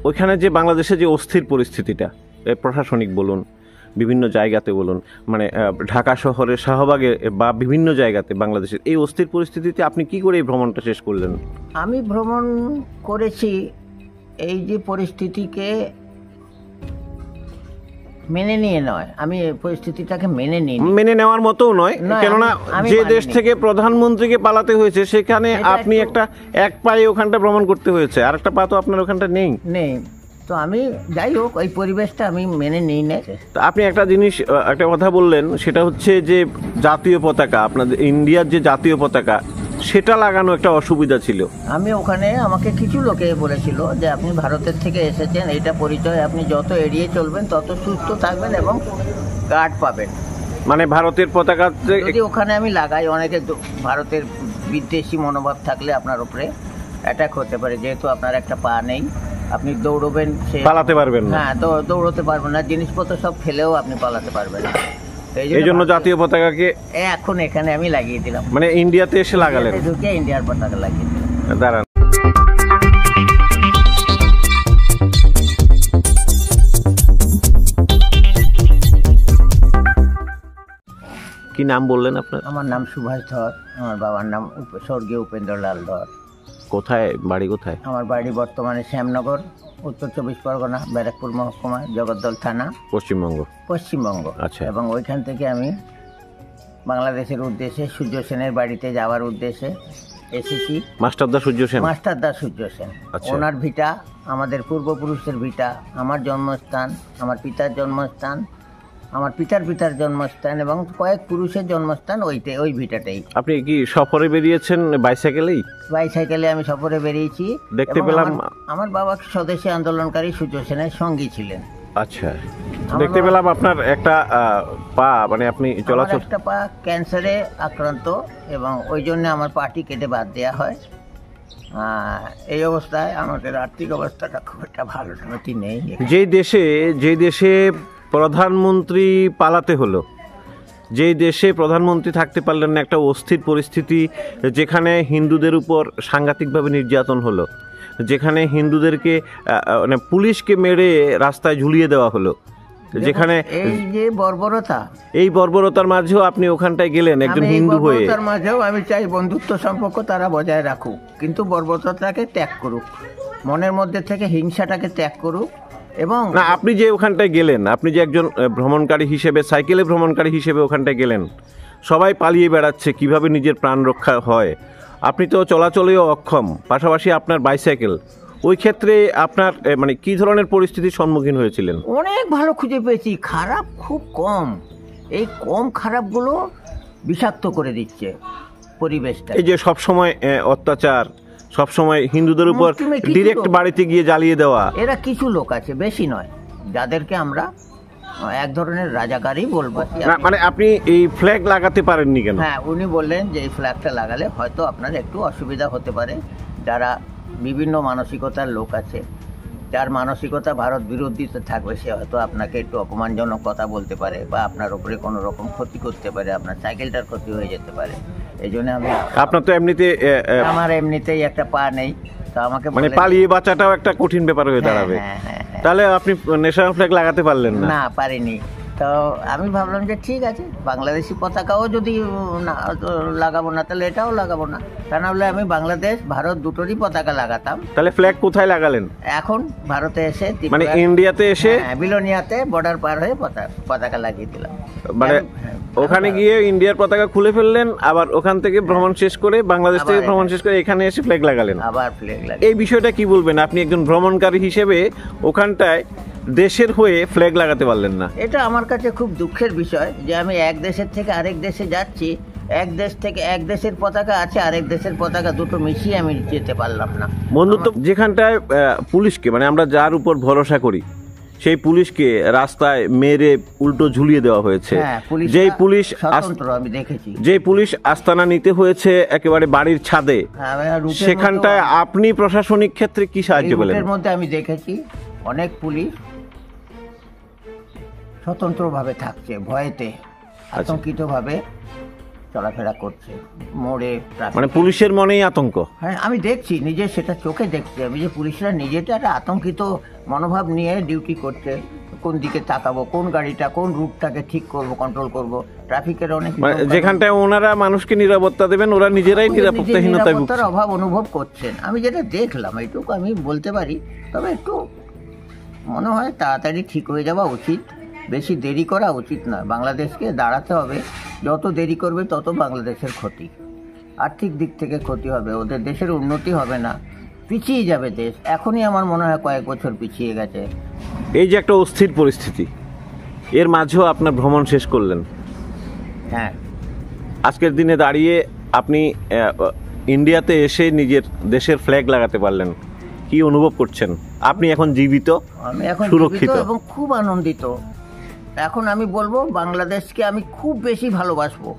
ওইখানে যে বাংলাদেশে যে অস্থির পরিস্থিতিটা, প্রশাসনিক বলুন, বিভিন্ন জায়গাতে বলুন, মানে ঢাকা শহরের শাহবাগে বা বিভিন্ন জায়গাতে বাংলাদেশের এই অস্থির পরিস্থিতিতে আপনি কি করে এই ভ্রমণটা শেষ করলেন? আমি ভ্রমণ করেছি এই যে পরিস্থিতিকে মেনে নিয়ে নয়, আমি এই পরিস্থিতিটাকে মেনে নেওয়ার মতো নয়, কেননা যে দেশ থেকে প্রধানমন্ত্রীকে পালাতে হয়েছে সেখানে আপনি এক পায়ে ওখানটা ভ্রমণ করতে হয়েছে, আর একটা পা তো আপনার ওখানটা নেই। তো আমি যাই হোক ওই পরিবেশটা আমি মেনে নিই না। আপনি একটা কথা বললেন, সেটা হচ্ছে যে জাতীয় পতাকা, আপনাদের ইন্ডিয়ার যে জাতীয় পতাকা সেটা লাগানো একটা অসুবিধা ছিল। আমি ওখানে আমাকে কিছু লোকে বলেছিল যে আপনি ভারতের থেকে এসেছেন, এইটা পরিচয়, আপনি যত এড়িয়ে চলবেন তত সুস্থ থাকবেন এবং গার্ড পাবেন। মানে ভারতের পতাকা যদি ওখানে আমি লাগাই, অনেকে ভারতের বিদ্বেষী মনোভাব থাকলে আপনার উপরে অ্যাটাক হতে পারে, যেহেতু আপনার একটা পা নেই, আপনি দৌড়বেন, পালাতে পারবেন না। হ্যাঁ, দৌড়তে পারবেন না, জিনিসপত্র সব ফেলেও আপনি পালাতে পারবেন না। এই জন্য জাতীয় পতাকাকে এখন এখানে আমি লাগিয়ে দিলাম। মানে ইন্ডিয়াতে এসে লাগালেন? ঢুকে ইন্ডিয়ার পতাকা লাগিয়ে দিলাম। দাঁড়ান, কি নাম বললেন আপনার? আমার নাম সুভাষ ধর, আমার বাবার নাম স্বর্গীয় উপেন্দ্রলাল ধর। কোথায় বাড়ি? কোথায়? আমার বাড়ি বর্তমানে শ্যামনগর, উত্তর 24 পরগনা, ব্যারাকপুর মহকুমা, জগদ্দল থানা, পশ্চিমবঙ্গ। আচ্ছা। এবং ওইখান থেকে আমি বাংলাদেশের উদ্দেশ্যে সূর্য সেনের বাড়িতে যাওয়ার উদ্দেশ্যে এসেছি। মাস্টারদা সূর্য সেন। আচ্ছা। ওনার ভিটা আমাদের পূর্বপুরুষের ভিটা, আমার জন্মস্থান, আমার পিতার জন্মস্থান, আমার পিতার জন্মস্থান এবং কয়েক পুরুষের জন্মস্থান ওই ভিটাটাই। আপনি কি সফরে বেরিয়েছেন বাইসাইকেলে? আমি সফরে বেরিয়েছি। দেখতে পেলাম আমার বাবা স্বদেশী আন্দোলনকারী সূর্য সেনের সঙ্গী ছিলেন। আচ্ছা, দেখতে পেলাম আপনার একটা পা, মানে আপনি চলাচল, একটা পা ক্যান্সারে আক্রান্ত এবং ওই জন্য আমার পাটি কেটে বাদ দেওয়া হয়। এই অবস্থায় আমাদের আর্থিক অবস্থাটা খুব একটা ভালো নেই। যে দেশে প্রধানমন্ত্রী পালাতে হলো, যেই দেশে প্রধানমন্ত্রী থাকতে পারলেন না, একটা অস্থির পরিস্থিতি, যেখানে হিন্দুদের উপর সাংঘাতিকভাবে নির্যাতন হলো, যেখানে হিন্দুদেরকে মানে পুলিশকে মেরে রাস্তায় ঝুলিয়ে দেওয়া হলো, যেখানে এই বর্বরতার মাঝেও আপনি ওখানটায় গেলেন একজন হিন্দু হয়ে। তার মাঝেও আমি চাই বন্ধুত্ব সম্পর্ক তারা বজায় রাখুক, কিন্তু বর্বরতাটাকে ত্যাগ করুক, মনের মধ্যে থেকে হিংসাটাকে ত্যাগ করুক। এবং না, আপনি যে ওখানটায় গেলেন, আপনি যে একজন ভ্রমণকারী হিসেবে, সাইকেলে ভ্রমণকারী হিসেবে ওখানটায় গেলেন, সবাই পালিয়ে বেড়াচ্ছে, কিভাবে নিজের প্রাণ রক্ষা হয়? আপনি তো চলাচলেও অক্ষম, পাশাপাশি আপনার বাইসাইকেল, ওই ক্ষেত্রে আপনার মানে কি ধরনের পরিস্থিতির সম্মুখীন হয়েছিলেন? অনেক ভালো খুঁজে পেয়েছি, খারাপ খুব কম। এই কম খারাপগুলো বিষাক্ত করে দিচ্ছে পরিবেশটা। এই যে সবসময় অত্যাচার, সবসময় হিন্দুদের উপর ডিরেক্ট বাড়িতে গিয়ে জ্বালিয়ে দেওয়া, এরা কিছু লোক আছে, বেশি নয়, যাদেরকে আমরা এক ধরনের রাজাকারই বলবো। মানে আপনি এই ফ্ল্যাগ লাগাতে পারেননি কেন? হ্যাঁ, উনি বললেন যে এই ফ্ল্যাগটা লাগালে হয়তো আপনার একটু অসুবিধা হতে পারে। যারা বিভিন্ন মানসিকতার লোক আছে, যার মানসিকতা ভারত বিরোধিতা থাকবে, সে হয়তো আপনাকে একটু অপমানজনক কথা বলতে পারে বা আপনার উপরে কোনো রকম ক্ষতি করতে পারে, আপনার সাইকেলটার ক্ষতি হয়ে যেতে পারে। এই জন্য আপনার তো আমার এমনিতেই একটা পা নেই, তো আমাকে মানে পালিয়ে বাঁচাটাও একটা কঠিন ব্যাপার হয়ে দাঁড়াবে। তাহলে আপনি ন্যাশনাল ফ্ল্যাগ লাগাতে পারলেন না? পারিনি। তো আমি ভাবলাম যে ঠিক আছে, বাংলাদেশি পতাকাও যদি লাগাবো না, তাহলে এটাও লাগাবো না, তা নাহলে আমি বাংলাদেশ ভারত দুটোরই পতাকা লাগাতাম। তাহলে ফ্ল্যাগ কোথায় লাগালেন? এখন ভারতে এসে, মানে ইন্ডিয়াতে এসে বিলোনিয়াতে বর্ডার পার হয়ে পতাকা লাগিয়ে দিলাম। মানে ওখানে গিয়ে ইন্ডিয়ার পতাকা খুলে ফেললেন, আবার ওখান থেকে ভ্রমণ শেষ করে, বাংলাদেশ থেকে ভ্রমণ শেষ করে এখানে এসে ফ্ল্যাগ লাগালেন। আবার ফ্ল্যাগ লাগালেন। এই বিষয়টা কি বলবেন? আপনি একজন ভ্রমণকারী হিসেবে ওখানটায় দেশের হয়ে ফ্ল্যাগ লাগাতে পারলেন না। এটা আমার কাছে খুব দুঃখের বিষয় যে আমি এক দেশের থেকে আরেক দেশে যাচ্ছি, এক দেশের পতাকা আছে, আরেক দেশের পতাকা, দুটো মিশিয়ে আমি যেতে পারলাম না। বন্ধুত্ব যেখানটায় পুলিশকে, মানে আমরা যার উপর ভরসা করি, সেই পুলিশকে রাস্তায় মেরে উল্টো ঝুলিয়ে দেওয়া হয়েছে। যেই পুলিশ আস্তানা নিতে হয়েছে একেবারে বাড়ির ছাদে, সেখানটায় আপনি প্রশাসনিক ক্ষেত্রে কি সাহায্য পেলেন? এর মধ্যে আমি দেখেছি অনেক পুলিশ স্বতন্ত্রভাবে থাকছে, ভয়েতে, আতঙ্কিতভাবে চলাফেরা করছে মোড়ে মানে পুলিশের মনেই আতঙ্ক। হ্যাঁ, আমি দেখছি, নিজে সেটা চোখে দেখছি আমি, যে পুলিশরা নিজেটা একটা আতঙ্কিত মনোভাব নিয়ে ডিউটি করছে। কোন দিকে তাকাবো, কোন গাড়িটা কোন রুটটাকে ঠিক করব, কন্ট্রোল করব। ট্রাফিকের অনেক যেখানটায় ওনারা মানুষকে নিরাপত্তা দেবেন, ওরা নিজেরাই নিরাপত্তাহীনতায় ভুগছে, নিরাপত্তার অভাব অনুভব করছেন। আমি যেটা দেখলাম এইটুকু আমি বলতে পারি। তবে একটু মনে হয় তাড়াতাড়ি ঠিক হয়ে যাওয়া উচিত, বেশি দেরি করা উচিত নয়। বাংলাদেশকে দাঁড়াতে হবে, যত দেরি করবে তত বাংলাদেশের ক্ষতি, আর্থিক দিক থেকে ক্ষতি হবে, ওদের দেশের উন্নতি হবে না, পিছিয়ে যাবে দেশ। এখনই আমার মনে হয় কয়েক বছর পিছিয়ে গেছে। এই যে একটা অস্থির পরিস্থিতি, এর মাঝেও আপনার ভ্রমণ শেষ করলেন। হ্যাঁ, আজকের দিনে দাঁড়িয়ে আপনি ইন্ডিয়াতে এসে নিজের দেশের ফ্ল্যাগ লাগাতে পারলেন, কি অনুভব করছেন? আপনি এখন জীবিত, আমি এখন সুরক্ষিত এবং খুব আনন্দিত। এখন আমি বলবো বাংলাদেশকে আমি খুব বেশি ভালোবাসবো,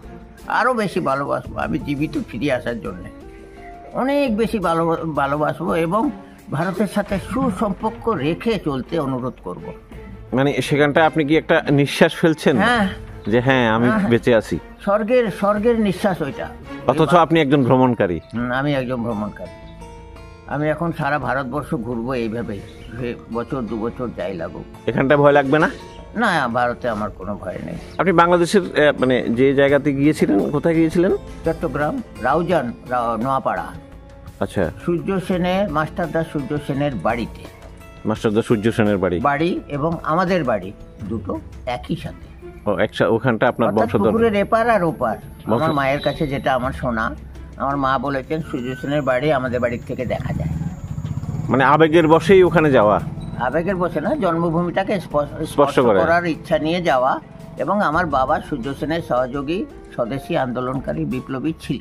আরও বেশি ভালোবাসবো। আমি জীবিত ফিরে আসার জন্য অনেক বেশি ভালোবাসবো এবং ভারতের সাথে সুসম্পর্ক রেখে চলতে অনুরোধ করব। মানে সেখানটা আপনি কি একটা নিঃশ্বাস ফেলছেন? হ্যাঁ, যে হ্যাঁ আমি বেঁচে আছি। স্বর্গের নিঃশ্বাস ওইটা। অথচ আপনি একজন ভ্রমণকারী। আমি একজন ভ্রমণকারী। আমি এখন সারা ভারতবর্ষ ঘুরবো এইভাবেই, বছর 2 বছর যাই লাগুক। এখানটা ভয় লাগবে না? না, ভারতে আমার কোনো ভয় নেই। আপনি বাংলাদেশের মানে যে জায়গাতে গিয়েছিলেন, কোথায় গিয়েছিলেন? চট্টগ্রাম, রাউজান, নোয়াপাড়া। আচ্ছা, সূর্য সেনের, মাস্টারদা সূর্য সেনের বাড়িতে। মাস্টারদা সূর্য সেনের বাড়ি এবং আমাদের বাড়ি দুটো একই সাথে। ও ওখানটা আপনার বংশধর? পুকুরের এপার আর ওপার। আমার মায়ের কাছে যেটা আমার শোনা, আমার মা বলেছেন সূর্য সেনের বাড়ি আমাদের বাড়ির থেকে দেখা যায়। মানে আবেগের বশেই ওখানে যাওয়া? আবেগের বসে না, জন্মভূমিটাকে স্পর্শ করার ইচ্ছা নিয়ে যাওয়া। এবং আমার বাবা সূর্য সেনের সহযোগী স্বদেশী আন্দোলনকারী বিপ্লবী ছিলেন।